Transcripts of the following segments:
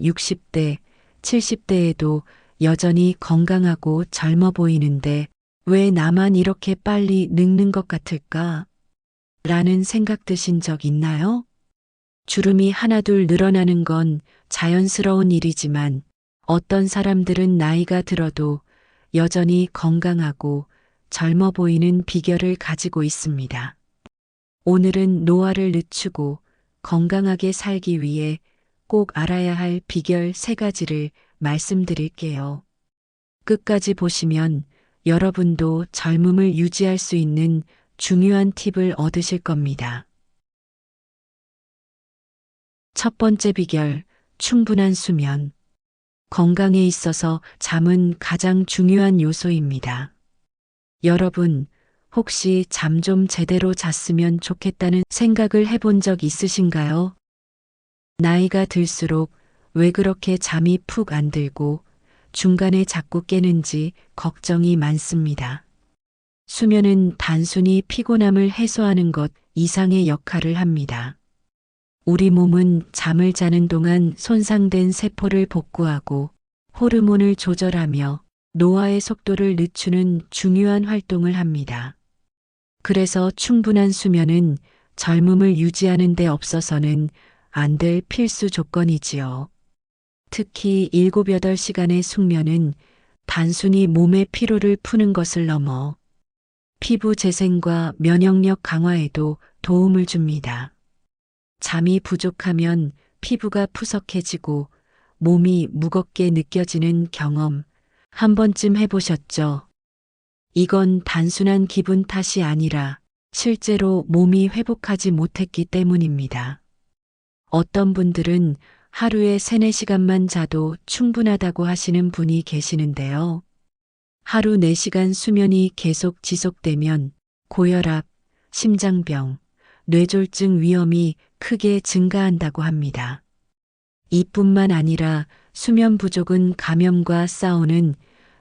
60대, 70대에도 여전히 건강하고 젊어 보이는데 왜 나만 이렇게 빨리 늙는 것 같을까? 라는 생각 드신 적 있나요? 주름이 하나둘 늘어나는 건 자연스러운 일이지만 어떤 사람들은 나이가 들어도 여전히 건강하고 젊어 보이는 비결을 가지고 있습니다. 오늘은 노화를 늦추고 건강하게 살기 위해 꼭 알아야 할 비결 3가지를 말씀드릴게요. 끝까지 보시면 여러분도 젊음을 유지할 수 있는 중요한 팁을 얻으실 겁니다. 첫 번째 비결, 충분한 수면. 건강에 있어서 잠은 가장 중요한 요소입니다. 여러분, 혹시 잠 좀 제대로 잤으면 좋겠다는 생각을 해본 적 있으신가요? 나이가 들수록 왜 그렇게 잠이 푹 안 들고 중간에 자꾸 깨는지 걱정이 많습니다. 수면은 단순히 피곤함을 해소하는 것 이상의 역할을 합니다. 우리 몸은 잠을 자는 동안 손상된 세포를 복구하고 호르몬을 조절하며 노화의 속도를 늦추는 중요한 활동을 합니다. 그래서 충분한 수면은 젊음을 유지하는 데 없어서는 안 될 필수 조건이지요. 특히 7, 8시간의 숙면은 단순히 몸의 피로를 푸는 것을 넘어 피부 재생과 면역력 강화에도 도움을 줍니다. 잠이 부족하면 피부가 푸석해지고 몸이 무겁게 느껴지는 경험 한 번쯤 해보셨죠? 이건 단순한 기분 탓이 아니라 실제로 몸이 회복하지 못했기 때문입니다. 어떤 분들은 하루에 3, 4시간만 자도 충분하다고 하시는 분이 계시는데요. 하루 4시간 수면이 계속 지속되면 고혈압, 심장병, 뇌졸중 위험이 크게 증가한다고 합니다. 이뿐만 아니라 수면 부족은 감염과 싸우는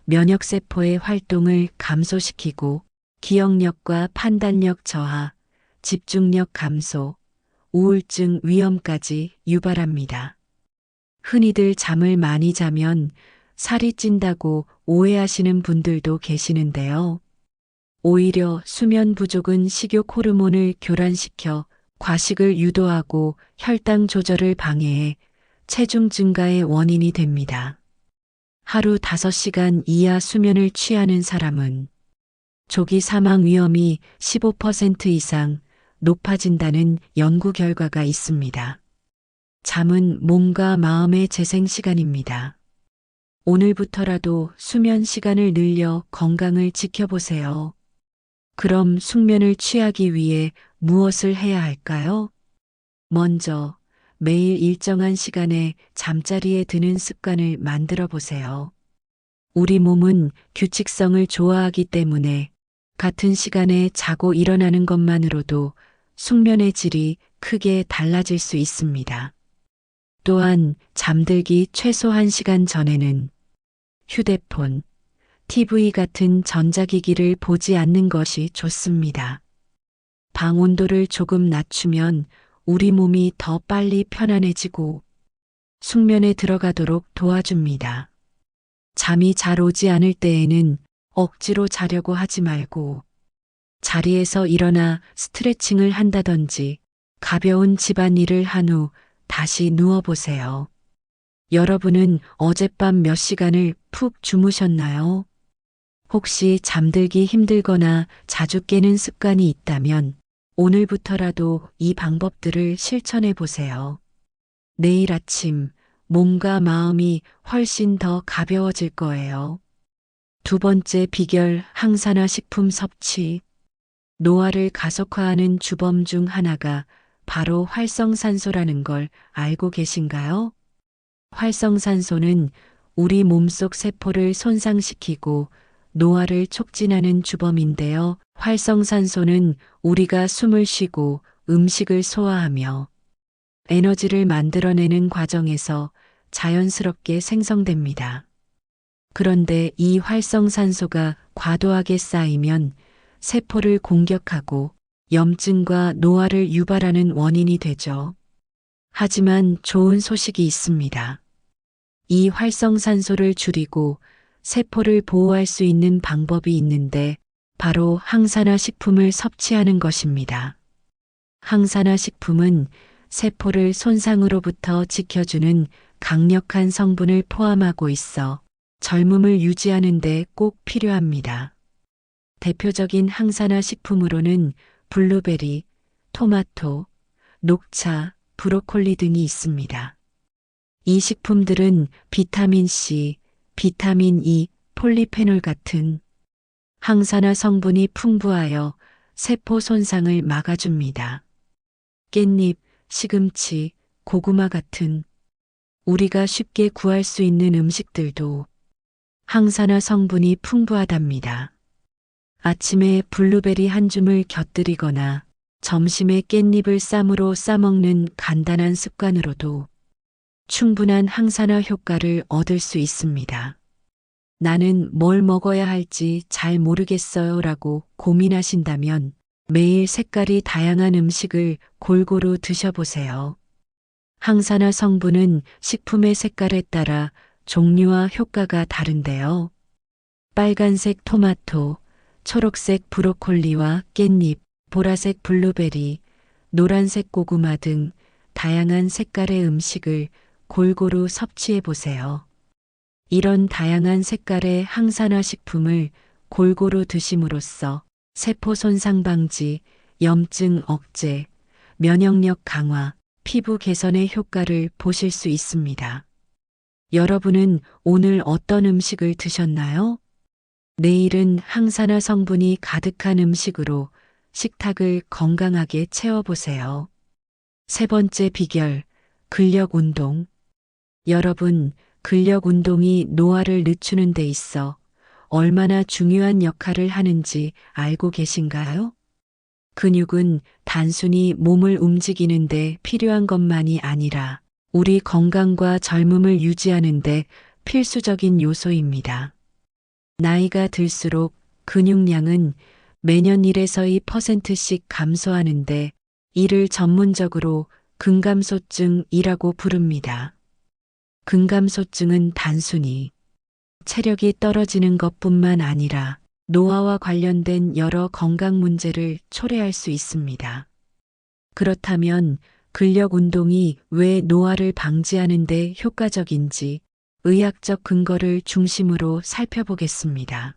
면역세포의 활동을 감소시키고 기억력과 판단력 저하, 집중력 감소, 우울증 위험까지 유발합니다. 흔히들 잠을 많이 자면 살이 찐다고 오해하시는 분들도 계시는데요. 오히려 수면 부족은 식욕 호르몬을 교란시켜 과식을 유도하고 혈당 조절을 방해해 체중 증가의 원인이 됩니다. 하루 5시간 이하 수면을 취하는 사람은 조기 사망 위험이 15% 이상 높아진다는 연구 결과가 있습니다. 잠은 몸과 마음의 재생 시간입니다. 오늘부터라도 수면 시간을 늘려 건강을 지켜보세요. 그럼 숙면을 취하기 위해 무엇을 해야 할까요? 먼저 매일 일정한 시간에 잠자리에 드는 습관을 만들어 보세요. 우리 몸은 규칙성을 좋아하기 때문에 같은 시간에 자고 일어나는 것만으로도 숙면의 질이 크게 달라질 수 있습니다. 또한 잠들기 최소 1시간 전에는 휴대폰, TV 같은 전자기기를 보지 않는 것이 좋습니다. 방 온도를 조금 낮추면 우리 몸이 더 빨리 편안해지고 숙면에 들어가도록 도와줍니다. 잠이 잘 오지 않을 때에는 억지로 자려고 하지 말고 자리에서 일어나 스트레칭을 한다든지 가벼운 집안일을 한 후 다시 누워보세요. 여러분은 어젯밤 몇 시간을 푹 주무셨나요? 혹시 잠들기 힘들거나 자주 깨는 습관이 있다면 오늘부터라도 이 방법들을 실천해 보세요. 내일 아침 몸과 마음이 훨씬 더 가벼워질 거예요. 두 번째 비결, 항산화 식품 섭취. 노화를 가속화하는 주범 중 하나가 바로 활성산소라는 걸 알고 계신가요? 활성산소는 우리 몸속 세포를 손상시키고 노화를 촉진하는 주범인데요. 활성산소는 우리가 숨을 쉬고 음식을 소화하며 에너지를 만들어내는 과정에서 자연스럽게 생성됩니다. 그런데 이 활성산소가 과도하게 쌓이면 세포를 공격하고 염증과 노화를 유발하는 원인이 되죠. 하지만 좋은 소식이 있습니다. 이 활성산소를 줄이고 세포를 보호할 수 있는 방법이 있는데 바로 항산화 식품을 섭취하는 것입니다. 항산화 식품은 세포를 손상으로부터 지켜주는 강력한 성분을 포함하고 있어 젊음을 유지하는 데 꼭 필요합니다. 대표적인 항산화 식품으로는 블루베리, 토마토, 녹차, 브로콜리 등이 있습니다. 이 식품들은 비타민 C, 비타민 E, 폴리페놀 같은 항산화 성분이 풍부하여 세포 손상을 막아줍니다. 깻잎, 시금치, 고구마 같은 우리가 쉽게 구할 수 있는 음식들도 항산화 성분이 풍부하답니다. 아침에 블루베리 한 줌을 곁들이거나 점심에 깻잎을 쌈으로 싸먹는 간단한 습관으로도 충분한 항산화 효과를 얻을 수 있습니다. 나는 뭘 먹어야 할지 잘 모르겠어요 라고 고민하신다면 매일 색깔이 다양한 음식을 골고루 드셔보세요. 항산화 성분은 식품의 색깔에 따라 종류와 효과가 다른데요. 빨간색 토마토, 초록색 브로콜리와 깻잎, 보라색 블루베리, 노란색 고구마 등 다양한 색깔의 음식을 골고루 섭취해 보세요. 이런 다양한 색깔의 항산화 식품을 골고루 드심으로써 세포 손상 방지, 염증 억제, 면역력 강화, 피부 개선의 효과를 보실 수 있습니다. 여러분은 오늘 어떤 음식을 드셨나요? 내일은 항산화 성분이 가득한 음식으로 식탁을 건강하게 채워보세요. 세 번째 비결, 근력 운동. 여러분, 근력 운동이 노화를 늦추는 데 있어 얼마나 중요한 역할을 하는지 알고 계신가요? 근육은 단순히 몸을 움직이는 데 필요한 것만이 아니라 우리 건강과 젊음을 유지하는 데 필수적인 요소입니다. 나이가 들수록 근육량은 매년 1에서 2%씩 감소하는데 이를 전문적으로 근감소증이라고 부릅니다. 근감소증은 단순히 체력이 떨어지는 것뿐만 아니라 노화와 관련된 여러 건강 문제를 초래할 수 있습니다. 그렇다면 근력 운동이 왜 노화를 방지하는 데 효과적인지 의학적 근거를 중심으로 살펴보겠습니다.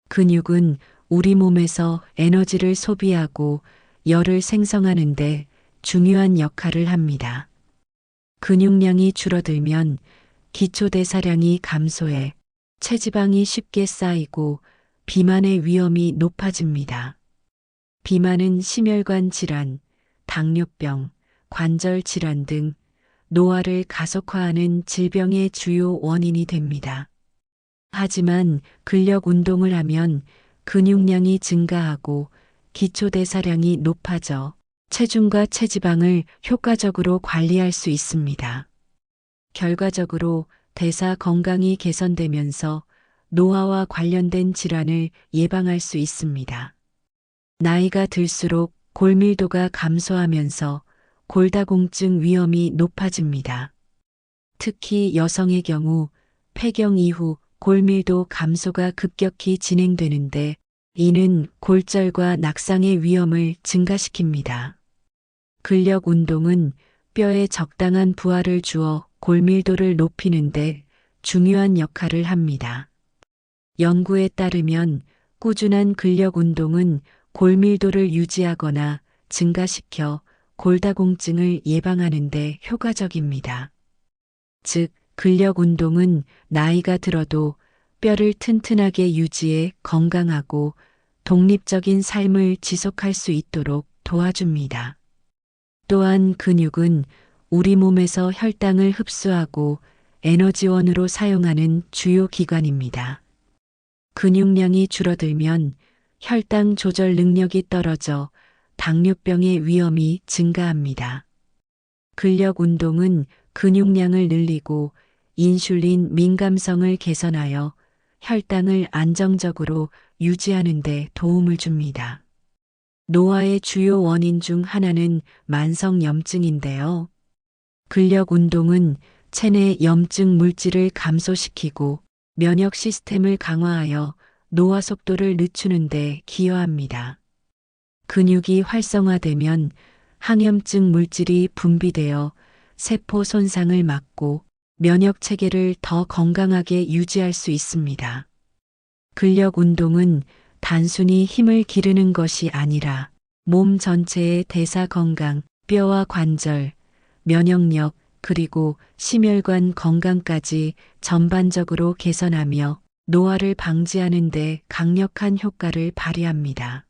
근육은 우리 몸에서 에너지를 소비하고 열을 생성하는데 중요한 역할을 합니다. 근육량이 줄어들면 기초대사량이 감소해 체지방이 쉽게 쌓이고 비만의 위험이 높아집니다. 비만은 심혈관 질환, 당뇨병, 관절 질환 등 노화를 가속화하는 질병의 주요 원인이 됩니다. 하지만 근력 운동을 하면 근육량이 증가하고 기초대사량이 높아져 체중과 체지방을 효과적으로 관리할 수 있습니다. 결과적으로 대사 건강이 개선되면서 노화와 관련된 질환을 예방할 수 있습니다. 나이가 들수록 골밀도가 감소하면서 골다공증 위험이 높아집니다. 특히 여성의 경우 폐경 이후 골밀도 감소가 급격히 진행되는데 이는 골절과 낙상의 위험을 증가시킵니다. 근력 운동은 뼈에 적당한 부하를 주어 골밀도를 높이는데 중요한 역할을 합니다. 연구에 따르면 꾸준한 근력 운동은 골밀도를 유지하거나 증가시켜 골다공증을 예방하는 데 효과적입니다. 즉, 근력 운동은 나이가 들어도 뼈를 튼튼하게 유지해 건강하고 독립적인 삶을 지속할 수 있도록 도와줍니다. 또한 근육은 우리 몸에서 혈당을 흡수하고 에너지원으로 사용하는 주요 기관입니다. 근육량이 줄어들면 혈당 조절 능력이 떨어져 당뇨병의 위험이 증가합니다. 근력 운동은 근육량을 늘리고 인슐린 민감성을 개선하여 혈당을 안정적으로 유지하는 데 도움을 줍니다. 노화의 주요 원인 중 하나는 만성염증인데요. 근력 운동은 체내 염증 물질을 감소시키고 면역 시스템을 강화하여 노화 속도를 늦추는 데 기여합니다. 근육이 활성화되면 항염증 물질이 분비되어 세포 손상을 막고 면역 체계를 더 건강하게 유지할 수 있습니다. 근력 운동은 단순히 힘을 기르는 것이 아니라 몸 전체의 대사 건강, 뼈와 관절, 면역력, 그리고 심혈관 건강까지 전반적으로 개선하며 노화를 방지하는 데 강력한 효과를 발휘합니다.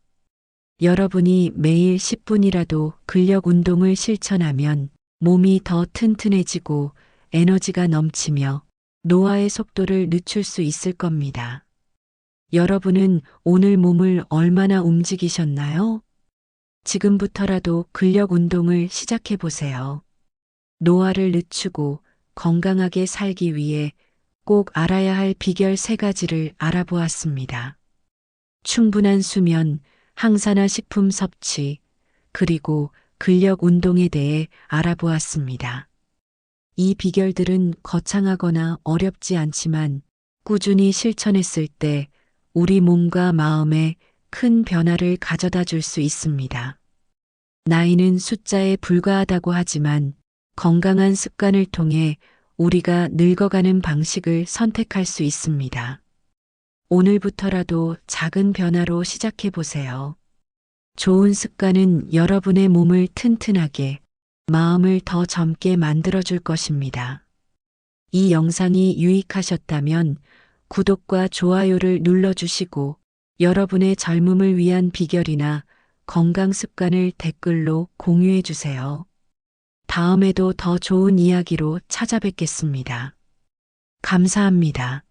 여러분이 매일 10분이라도 근력 운동을 실천하면 몸이 더 튼튼해지고 에너지가 넘치며 노화의 속도를 늦출 수 있을 겁니다. 여러분은 오늘 몸을 얼마나 움직이셨나요? 지금부터라도 근력 운동을 시작해 보세요. 노화를 늦추고 건강하게 살기 위해 꼭 알아야 할 비결 3가지를 알아보았습니다. 충분한 수면, 항산화 식품 섭취, 그리고 근력 운동에 대해 알아보았습니다. 이 비결들은 거창하거나 어렵지 않지만 꾸준히 실천했을 때 우리 몸과 마음에 큰 변화를 가져다 줄 수 있습니다. 나이는 숫자에 불과하다고 하지만 건강한 습관을 통해 우리가 늙어가는 방식을 선택할 수 있습니다. 오늘부터라도 작은 변화로 시작해 보세요. 좋은 습관은 여러분의 몸을 튼튼하게, 마음을 더 젊게 만들어줄 것입니다. 이 영상이 유익하셨다면 구독과 좋아요를 눌러주시고 여러분의 젊음을 위한 비결이나 건강 습관을 댓글로 공유해 주세요. 다음에도 더 좋은 이야기로 찾아뵙겠습니다. 감사합니다.